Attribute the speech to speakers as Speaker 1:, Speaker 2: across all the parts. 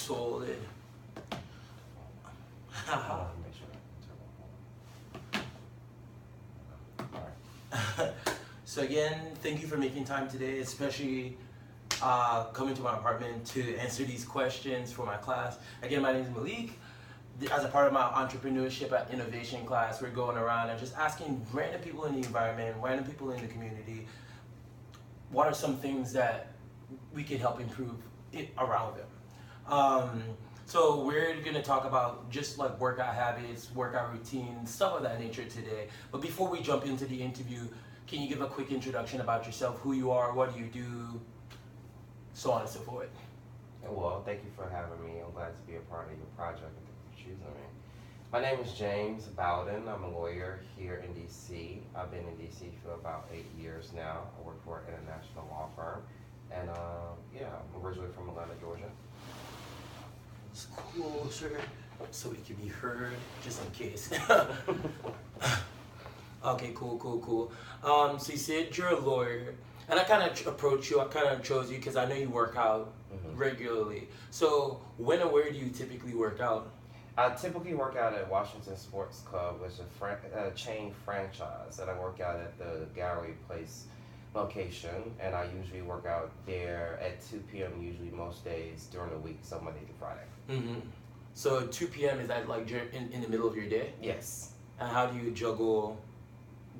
Speaker 1: solid.
Speaker 2: Make sure that. All right.
Speaker 1: So again, thank you for making time today, especially coming to my apartment to answer these questions for my class. Again, my name is Malik. As a part of my entrepreneurship at innovation class, we're going around and just asking random people in the environment, random people in the community, what are some things that we can help improve it around them. So we're gonna talk about just like workout habits, workout routines, stuff of that nature today. But before we jump into the interview, can you give a quick introduction about yourself, who you are, what do you do, so on and so forth?
Speaker 2: Well, thank you for having me. I'm glad to be a part of your project and thank you for choosing me. My name is James Bowden. I'm a lawyer here in DC. I've been in DC for about 8 years now. I work for an international law firm. And yeah, I'm originally from Atlanta, Georgia.
Speaker 1: It's closer so we can be heard, just in case. Okay, cool. So you said you're a lawyer, and I kind of approached you, I kind of chose you because I know you work out regularly. So when and where do you typically work out?
Speaker 2: I typically work out at Washington Sports Club, which is a chain franchise, and I work out at the Gallery Place location, and I usually work out there at 2 p.m. usually most days during the week, so Monday through Friday.
Speaker 1: So 2 p.m. is that like in the middle of your day?
Speaker 2: Yes.
Speaker 1: And how do you juggle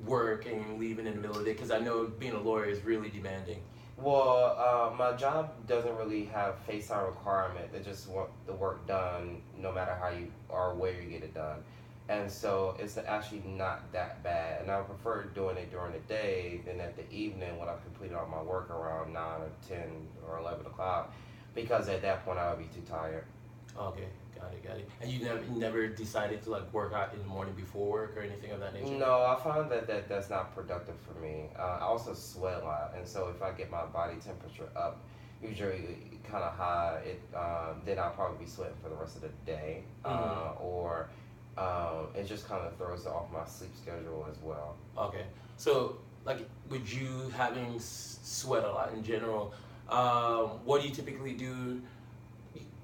Speaker 1: work and leaving in the middle of the day? Because I know being a lawyer is really demanding.
Speaker 2: Well, my job doesn't really have face time requirement. They just want the work done no matter how you or where you get it done. And so it's actually not that bad. And I prefer doing it during the day than at the evening when I've completed all my work around 9 or 10 or 11 o'clock, because at that point I would be too tired.
Speaker 1: Okay, got it. And you never decided to like work out in the morning before work or anything of that nature?
Speaker 2: No, I found that's not productive for me. I also sweat a lot, and so if I get my body temperature up, usually kind of high, then I'll probably be sweating for the rest of the day, or it just kind of throws off my sleep schedule as well.
Speaker 1: Okay, so like with you having sweat a lot in general, what do you typically do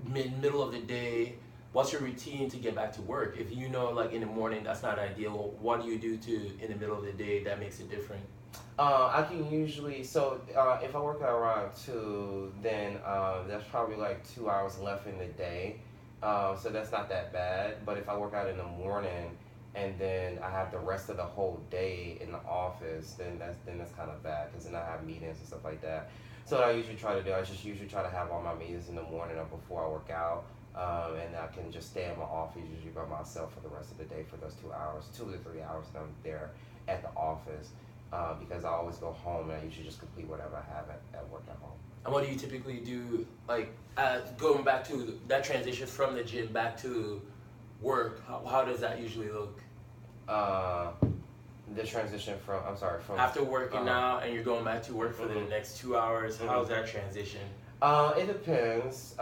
Speaker 1: middle of the day? What's your routine to get back to work? If you know like in the morning that's not ideal, what do you do in the middle of the day that makes it different?
Speaker 2: I can usually, if I work out around 2, then that's probably like 2 hours left in the day. So that's not that bad. But if I work out in the morning and then I have the rest of the whole day in the office, then that's kind of bad, because then I have meetings and stuff like that. So what I usually try to do, I just usually try to have all my meetings in the morning or before I work out. And I can just stay in my office usually by myself for the rest of the day for those 2 hours, 2 to 3 hours that I'm there at the office, because I always go home and I usually just complete whatever I have at work at home.
Speaker 1: And what do you typically do, like going back to that transition from the gym back to work? How does that usually look?
Speaker 2: The transition from
Speaker 1: after working out and you're going back to work for the next 2 hours. How's that transition?
Speaker 2: It depends.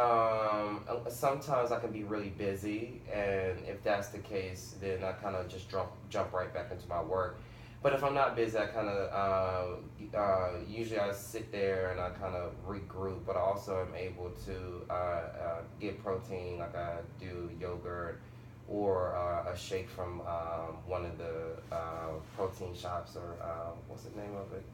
Speaker 2: Sometimes I can be really busy, and if that's the case, then I kind of just jump right back into my work. But if I'm not busy, I kind of usually I sit there and I kind of regroup. But I also am able to get protein, like I do yogurt or a shake from one of the protein shops, or what's the name of it?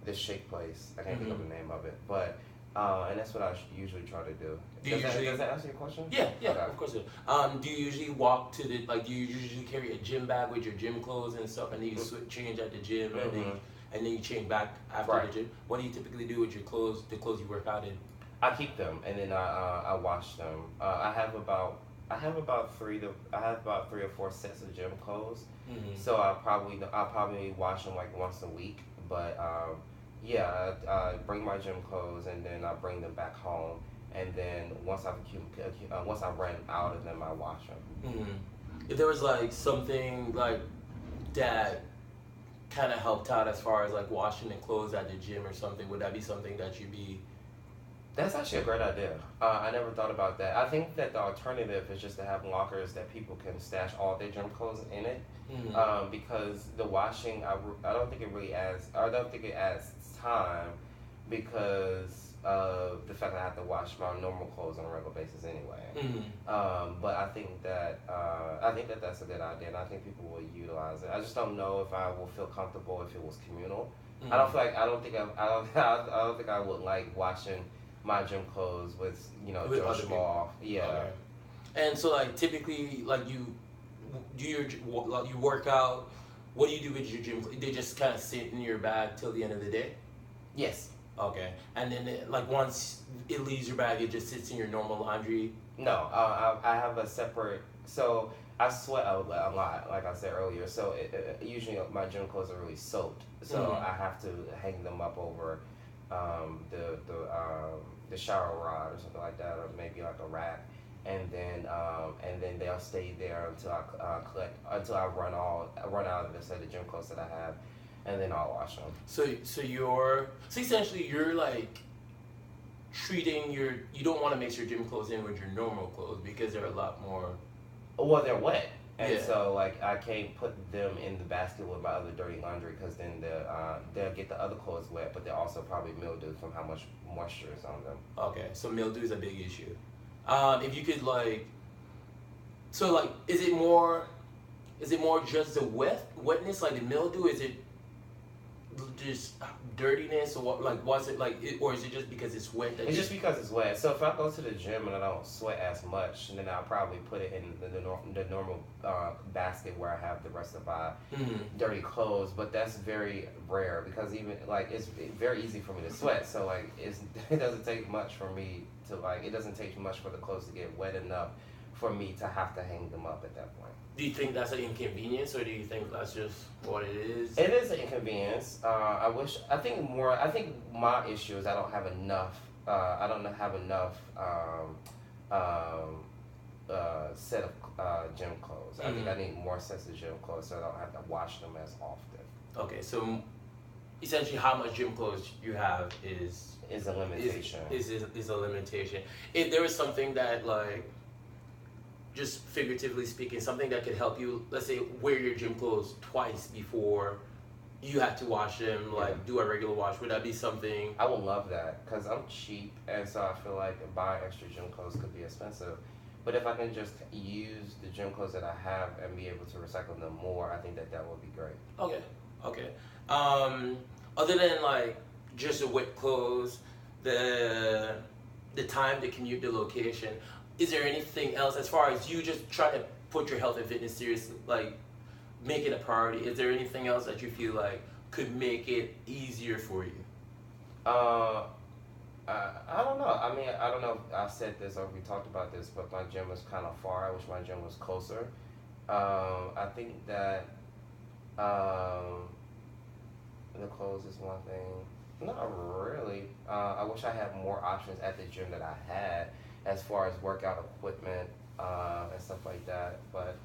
Speaker 2: The shake place. I can't think of the name of it, but and that's what I usually try to do. Does that answer your question?
Speaker 1: Yeah,
Speaker 2: okay.
Speaker 1: Of course it does. Do you usually walk to do you usually carry a gym bag with your gym clothes and stuff, and then you change at the gym, and then you change back after the gym? What do you typically do with your clothes, the clothes you work out in?
Speaker 2: I keep them, and then I wash them. I have about 3 or 4 sets of gym clothes, so I'll probably wash them like once a week. But yeah, I bring my gym clothes and then I bring them back home, and then once I run out of them, I wash them.
Speaker 1: If there was like something like that kind of helped out as far as like washing the clothes at the gym or something, would that be something that you'd be?
Speaker 2: That's actually a great idea. I never thought about that. I think that the alternative is just to have lockers that people can stash all their gym clothes in it, because the washing, I don't think it adds time, because of the fact that I have to wash my normal clothes on a regular basis anyway. But I think that that's a good idea, and I think people will utilize it. I just don't know if I will feel comfortable if it was communal. I don't feel like I don't think I would like washing my gym clothes with
Speaker 1: With
Speaker 2: Joe
Speaker 1: other
Speaker 2: Schmo. Yeah.
Speaker 1: Okay. And so like typically like you do like you work out. What do you do with your gym? They just kind of sit in your bag till the end of the day.
Speaker 2: Yes.
Speaker 1: Okay. And then like once it leaves your bag, it just sits in your normal laundry.
Speaker 2: No, I have a separate. So I sweat a lot, like I said earlier. So usually my gym clothes are really soaked. So I have to hang them up over the shower rod or something like that, or maybe like a rack, and then they'll stay there until I run out of the set of gym clothes that I have, and then I'll wash them.
Speaker 1: So essentially you're like treating you don't want to mix your gym clothes in with your normal clothes because they're a lot more.
Speaker 2: Well, they're wet, and
Speaker 1: Yeah.
Speaker 2: so like I can't put them in the basket with my other dirty laundry because then they'll get the other clothes wet, but they'll also probably mildew from how much moisture is on them.
Speaker 1: Okay, so mildew is a big issue. If you could like, so like, is it more just the wetness, like the mildew? Is it just dirtiness, or what? Like, was it like, or is it just because it's wet?
Speaker 2: It's just because it's wet. So if I go to the gym and I don't sweat as much, then I'll probably put it in the normal basket where I have the rest of my dirty clothes. But that's very rare because even like it's very easy for me to sweat. So like it doesn't take much for me to like it doesn't take much for the clothes to get wet enough for me to have to hang them up at that point.
Speaker 1: Do you think that's an inconvenience, or do you think that's just what it is?
Speaker 2: It is an inconvenience. I think my issue is I don't have enough. I don't have enough set of gym clothes. I think I need more sets of gym clothes so I don't have to wash them as often.
Speaker 1: Okay, so essentially, how much gym clothes you have is
Speaker 2: a limitation.
Speaker 1: Is a limitation. If there was something that like, just figuratively speaking, something that could help you, let's say, wear your gym clothes twice before you have to wash them, like do a regular wash, would that be something?
Speaker 2: I would love that because I'm cheap, and so I feel like buying extra gym clothes could be expensive. But if I can just use the gym clothes that I have and be able to recycle them more, I think that would be great.
Speaker 1: Okay. Other than like just the wet clothes, the time to commute, the location, is there anything else as far as you just trying to put your health and fitness seriously, like make it a priority? Is there anything else that you feel like could make it easier for you?
Speaker 2: I don't know. I mean, I don't know if I said this or we talked about this, but my gym is kind of far. I wish my gym was closer. I think that the clothes is one thing. Not really. I wish I had more options at the gym that I had as far as workout equipment and stuff like that. But